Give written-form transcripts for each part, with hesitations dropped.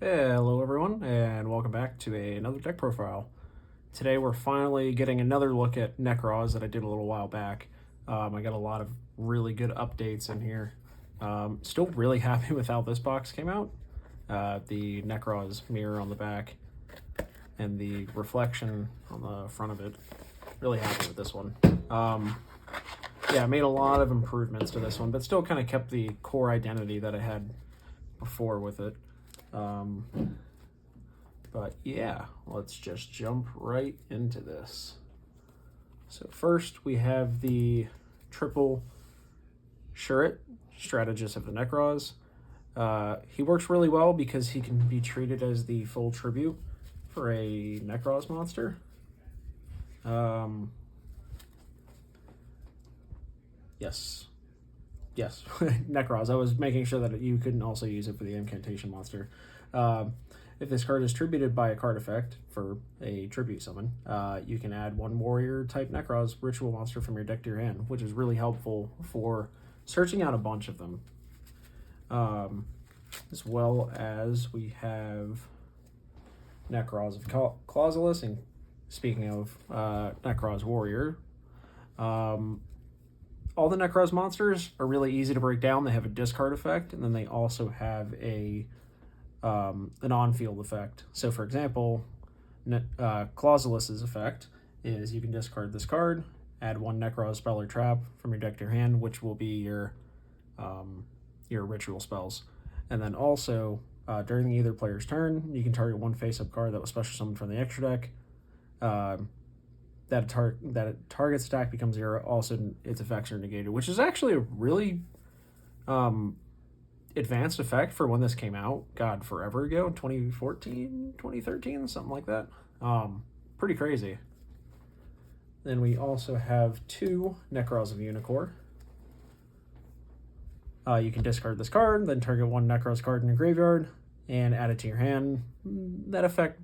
Hello everyone, and welcome back to another deck profile. Today we're finally getting another look at Nekroz that I did a little while back. I got a lot of really good updates in here. Still really happy with how this box came out. The Nekroz mirror on the back and the reflection on the front of it. Really happy with this one. Yeah, I made a lot of improvements to this one, but still kind of kept the core identity that I had before with it. But yeah, let's just jump right into this. So first we have the triple Shuret, strategist of the Nekroz. He works really well because he can be treated as the full tribute for a Nekroz monster. Yes, Nekroz. I was making sure that you couldn't also use it for the incantation monster. If this card is tributed by a card effect for a tribute summon, you can add one warrior type Nekroz ritual monster from your deck to your hand, which is really helpful for searching out a bunch of them. As well as we have Nekroz of Clausulus, and speaking of Nekroz warrior, all the Nekroz monsters are really easy to break down. They have a discard effect, and then they also have an on-field effect. So, for example, Clausulus's effect is you can discard this card, add one Nekroz spell or trap from your deck to your hand, which will be your ritual spells. And then also, during either player's turn, you can target one face-up card that was special summoned from the extra deck. That target's attack becomes 0. Also, its effects are negated, which is actually a really advanced effect for when this came out. God, forever ago, 2014, 2013, something like that. Pretty crazy. Then we also have two Necros Unicor. You can discard this card, then target one Nekroz card in your graveyard, and add it to your hand. That effect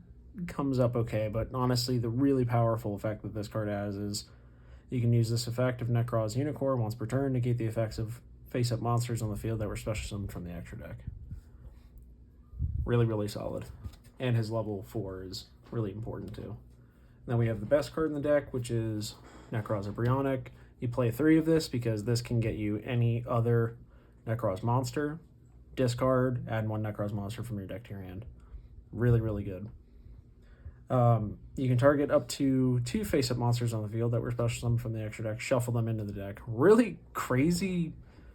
comes up okay, but honestly the really powerful effect that this card has is you can use this effect of Necros Unicor once per turn, negate the effects of face-up monsters on the field that were special summoned from the extra deck. Really solid. And his level 4 is really important too. Then we have the best card in the deck, which is Nekroz Bionic. You play 3 of this because this can get you any other Nekroz monster, discard, add one Nekroz monster from your deck to your hand. Really good. You can target up to 2 face-up monsters on the field that were special summoned from the extra deck, shuffle them into the deck. Really crazy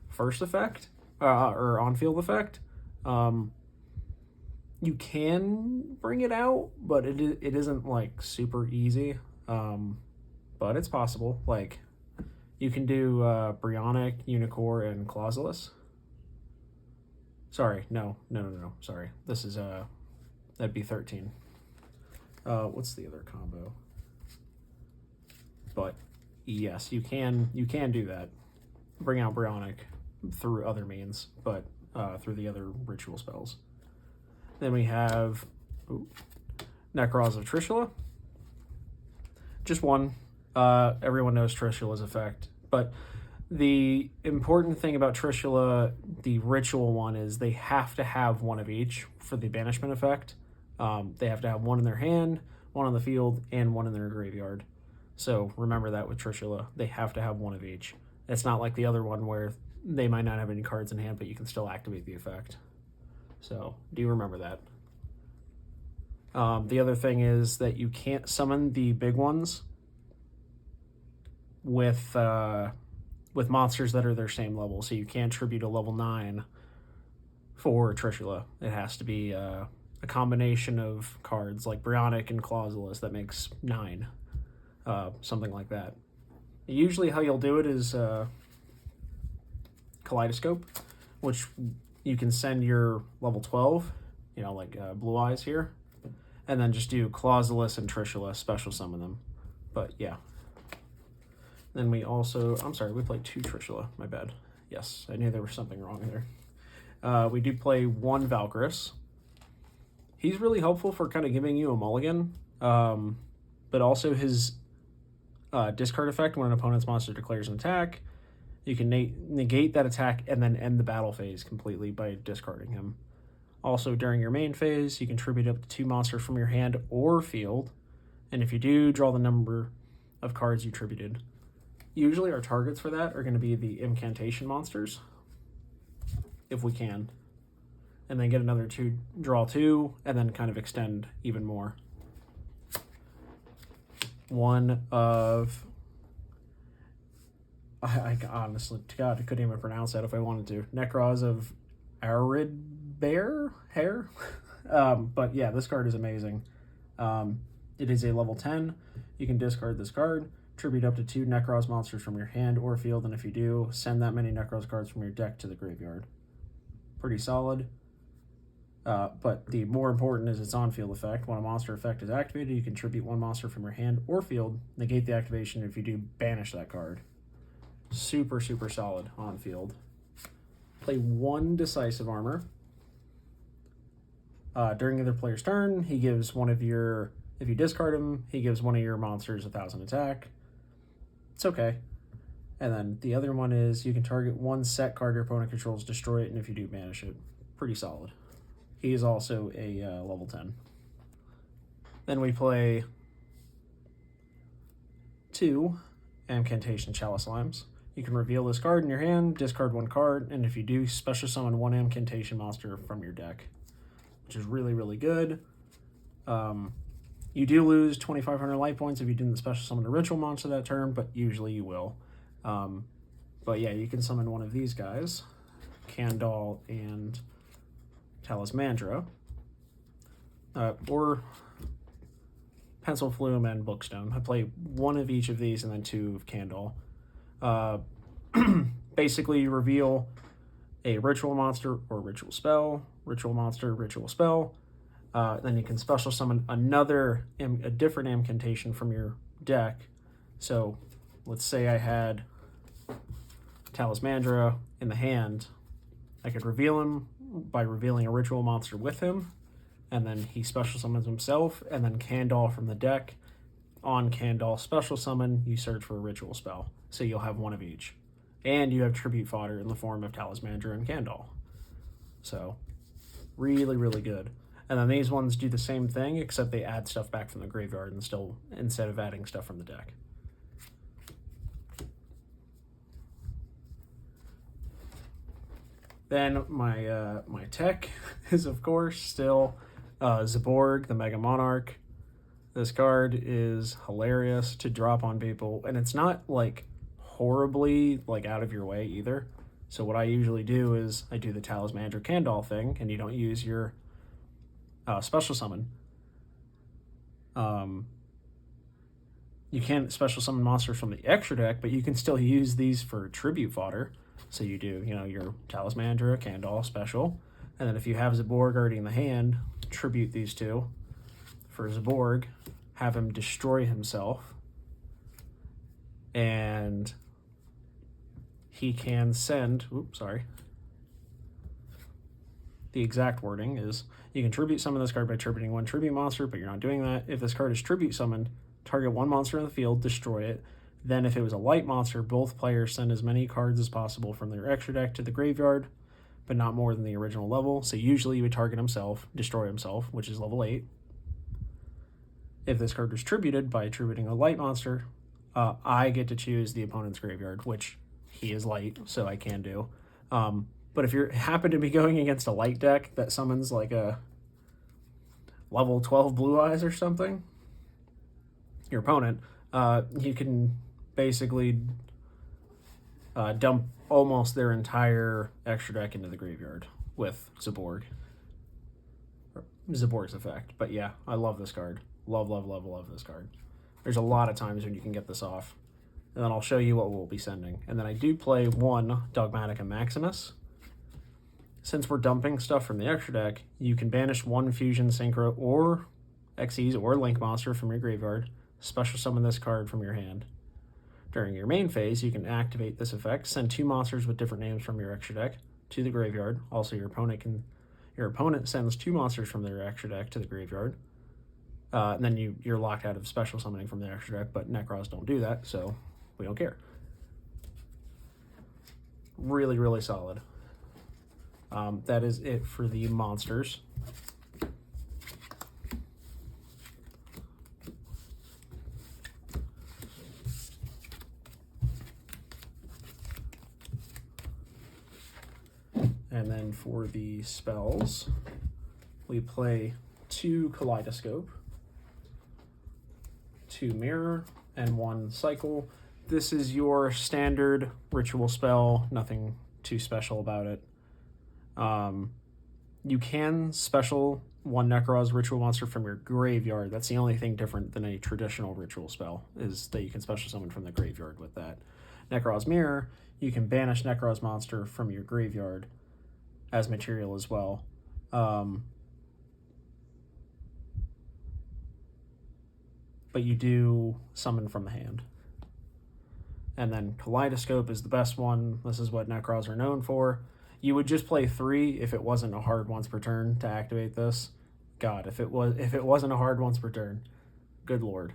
first effect, or on-field effect. You can bring it out, but it isn't like super easy. But it's possible. Like, you can do Bionic, Unicor, and Clausulus. Sorry, no. Sorry, this is that'd be 13. What's the other combo? But yes, you can do that. Bring out Bionic through other means, but through the other ritual spells. Then we have Nekroz of Trishula. Just one. Everyone knows Trishula's effect, but the important thing about Trishula, the ritual one, is they have to have one of each for the banishment effect. They have to have one in their hand, one on the field, and one in their graveyard. So remember that with Trishula. They have to have one of each. It's not like the other one where they might not have any cards in hand, but you can still activate the effect. So do you remember that? The other thing is that you can't summon the big ones with monsters that are their same level. So you can't tribute a level 9 for Trishula. It has to be a combination of cards like Bionic and Clausulus that makes 9, something like that. Usually how you'll do it is Kaleidoscope, which you can send your level 12, like Blue Eyes here, and then just do Clausulus and Trishula, special summon them. But yeah. Then we also, I'm sorry, we played 2 Trishula, my bad. Yes, I knew there was something wrong there. We do play 1 Valkyris. He's really helpful for kind of giving you a mulligan, but also his discard effect when an opponent's monster declares an attack, you can negate that attack and then end the battle phase completely by discarding him. Also, during your main phase, you can tribute up to 2 monsters from your hand or field. And if you do, draw the number of cards you tributed. Usually our targets for that are going to be the incantation monsters, if we can. And then get another 2, draw 2, and then kind of extend even more. One of... I honestly, to God, I couldn't even pronounce that if I wanted to. Nekroz of Arid Bear Hair. But yeah, this card is amazing. It is a level 10. You can discard this card, tribute up to 2 Nekroz monsters from your hand or field, and if you do, send that many Nekroz cards from your deck to the graveyard. Pretty solid. But the more important is its on-field effect. When a monster effect is activated, you can tribute 1 monster from your hand or field, negate the activation. If you do, banish that card. Super, super solid on field. Play 1 decisive armor. During either player's turn, he gives one of your... If you discard him, he gives one of your monsters 1,000 attack. It's okay. And then the other one is you can target 1 set card your opponent controls, destroy it, and if you do, banish it. Pretty solid. He is also a level 10. Then we play 2 Incantation Chalice Slimes. You can reveal this card in your hand, discard 1 card, and if you do, special summon 1 Incantation monster from your deck, which is really, really good. You do lose 2,500 life points if you didn't special summon a ritual monster that turn, but usually you will. But yeah, you can summon one of these guys, Kandal and Talismandra, or Pencil Flume and Bookstone. I play 1 of each of these and then 2 of Kandal. Basically, you reveal a ritual monster or ritual spell, ritual monster, ritual spell. Then you can special summon a different incantation from your deck. So let's say I had Talismandra in the hand. I could reveal him by revealing a ritual monster with him, and then he special summons himself, and then Kandal from the deck. On Kandal special summon, you search for a ritual spell. So you'll have 1 of each. And you have tribute fodder in the form of Talismandra and Kandal. So, really, really good. And then these ones do the same thing, except they add stuff back from the graveyard instead of adding stuff from the deck. Then my tech is, of course, still Zaborg, the Mega Monarch. This card is hilarious to drop on people, and it's not like horribly like out of your way either. So what I usually do is I do the Talismandra Kandal thing, and you don't use your special summon. You can't special summon monsters from the extra deck, but you can still use these for tribute fodder. So you do, your Talismandra Kandal special, and then if you have Zaborg already in the hand, tribute these 2 for Zaborg, have him destroy himself, and he can send, the exact wording is, you can tribute summon this card by tributing 1 tribute monster, but you're not doing that. If this card is tribute summoned, target 1 monster in the field, destroy it. Then if it was a light monster, both players send as many cards as possible from their extra deck to the graveyard, but not more than the original level. So usually you would target himself, destroy himself, which is level 8. If this card was tributed by tributing a light monster, I get to choose the opponent's graveyard, which he is light, so I can do. But if you happen to be going against a light deck that summons like a level 12 Blue Eyes or something, your opponent, you can basically dump almost their entire extra deck into the graveyard with Zaborg. Zaborg's effect. But yeah, I love this card. Love, love, love, love this card. There's a lot of times when you can get this off. And then I'll show you what we'll be sending. And then I do play 1 Dogmatica Maximus. Since we're dumping stuff from the extra deck, you can banish 1 Fusion, Synchro, or Xyz, or Link monster from your graveyard. Special summon this card from your hand. During your main phase, you can activate this effect. Send 2 monsters with different names from your extra deck to the graveyard. Also, your opponent sends 2 monsters from their extra deck to the graveyard. And then you're locked out of special summoning from the extra deck, but Nekroz don't do that, so we don't care. Really, really solid. That is it for the monsters. And then for the spells, we play 2 Kaleidoscope, 2 Mirror, and 1 Cycle. This is your standard ritual spell, nothing too special about it. You can special 1 Nekroz ritual monster from your graveyard. That's the only thing different than a traditional ritual spell, is that you can special summon from the graveyard with that. Nekroz Mirror, you can banish Nekroz monster from your graveyard as material as well. But you do summon from the hand. And then Kaleidoscope is the best one. This is what Nekroz are known for. You would just play 3 if it wasn't a hard once per turn to activate this. God, if it wasn't a hard once per turn, good lord,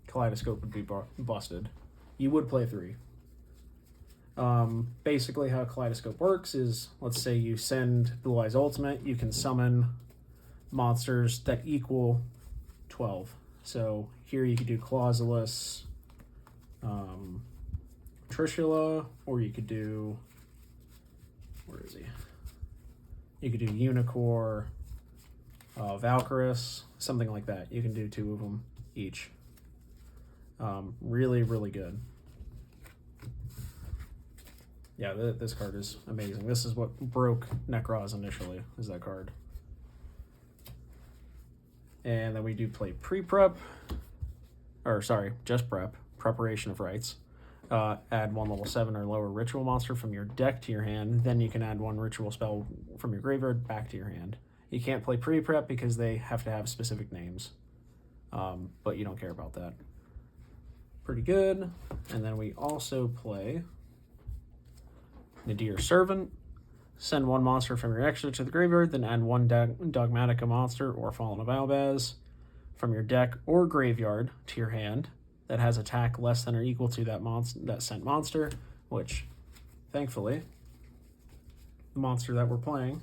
Kaleidoscope would be busted. You would play 3. Basically how Kaleidoscope works is, let's say you send Blue Eyes Ultimate, you can summon monsters that equal 12. So here you could do Clausulus, Trishula, or you could do, where is he? You could do Unicor, Valkyris, something like that. You can do 2 of them each. Really, really good. Yeah, this card is amazing. This is what broke Nekroz initially, is that card. And then we do play pre-prep, or sorry, just prep, Preparation of Rites. Add 1 level 7 or lower ritual monster from your deck to your hand. Then you can add 1 ritual spell from your graveyard back to your hand. You can't play pre-prep because they have to have specific names. But you don't care about that. Pretty good. And then we also play Nadir Servant. Send 1 monster from your extra to the graveyard, then add 1 Dogmatica monster or Fallen of Albaz from your deck or graveyard to your hand that has attack less than or equal to that sent monster, which, thankfully, the monster that we're playing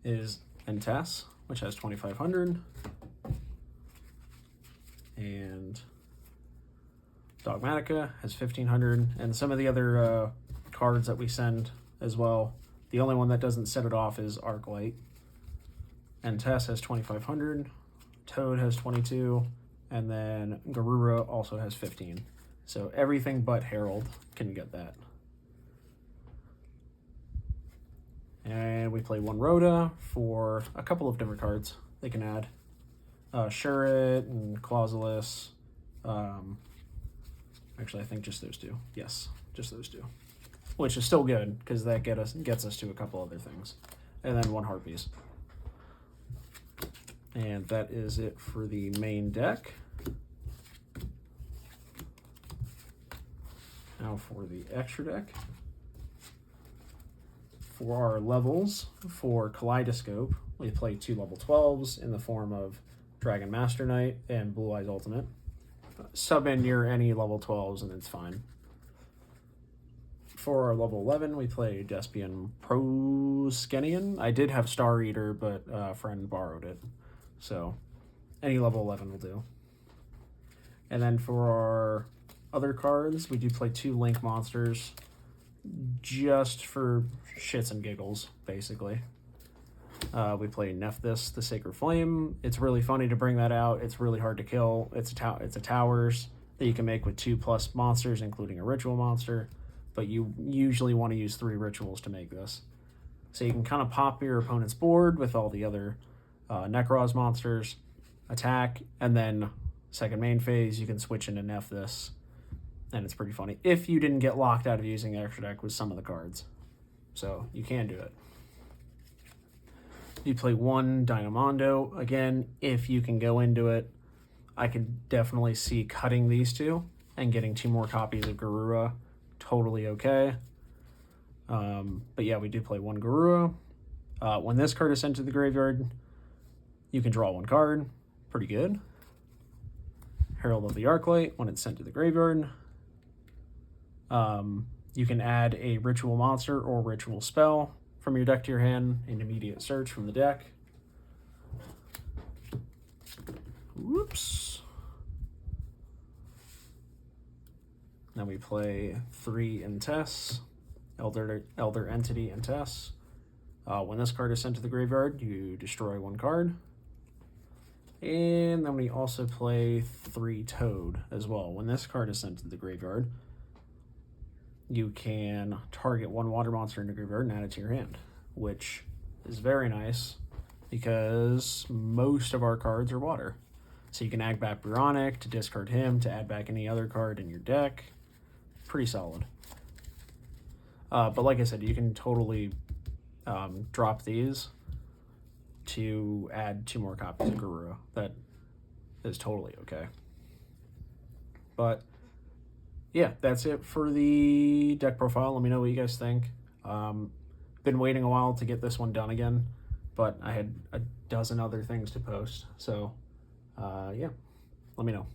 is Entess, which has 2,500, and Dogmatica has 1,500, and some of the other cards that we send as well. The only one that doesn't set it off is Arclight. Entess has 2,500, Toad has 22, and then Garura also has 15. So everything but Herald can get that. And we play 1 Rhoda for a couple of different cards they can add. Shuret and Clausulus. Actually, I think just those 2. Yes, just those 2. Which is still good, because that gets us to a couple other things. And then 1 Harpies. And that is it for the main deck. Now for the extra deck. For our levels, for Kaleidoscope, we play 2 level 12s in the form of Dragon Master Knight and Blue Eyes Ultimate. Sub in your any level 12s and it's fine. For our level 11, we play Despian Proskenian. I did have Star Eater, but a friend borrowed it. So any level 11 will do. And then for our other cards, we do play 2 Link monsters just for shits and giggles, basically. We play Nephthys, the Sacred Flame. It's really funny to bring that out. It's really hard to kill. It's a towers that you can make with 2+ monsters, including a ritual monster. But you usually want to use 3 rituals to make this. So you can kind of pop your opponent's board with all the other Nekroz monsters, attack, and then second main phase, you can switch into Nephthys. And it's pretty funny. If you didn't get locked out of using the extra deck with some of the cards. So you can do it. You play 1 Dynamondo. Again, if you can go into it, I could definitely see cutting these 2 and getting 2 more copies of Garura. Totally okay. But yeah, we do play 1 Garura. When this card is sent to the graveyard, you can draw 1 card. Pretty good. Herald of the Arclight, when it's sent to the graveyard. You can add a ritual monster or ritual spell from your deck to your hand in immediate search from the deck. Whoops. Then we play 3 Intess, Elder Entity Intess. When this card is sent to the graveyard, you destroy 1 card. And then we also play 3 Toad as well. When this card is sent to the graveyard, you can target 1 water monster in the graveyard and add it to your hand, which is very nice because most of our cards are water. So you can add back Bionic to discard him, to add back any other card in your deck. Pretty solid. But like I said, you can totally drop these to add 2 more copies of Guru. That is totally okay. But yeah, that's it for the deck profile. Let me know what you guys think. Been waiting a while to get this one done again, but I had a dozen other things to post. So yeah, let me know.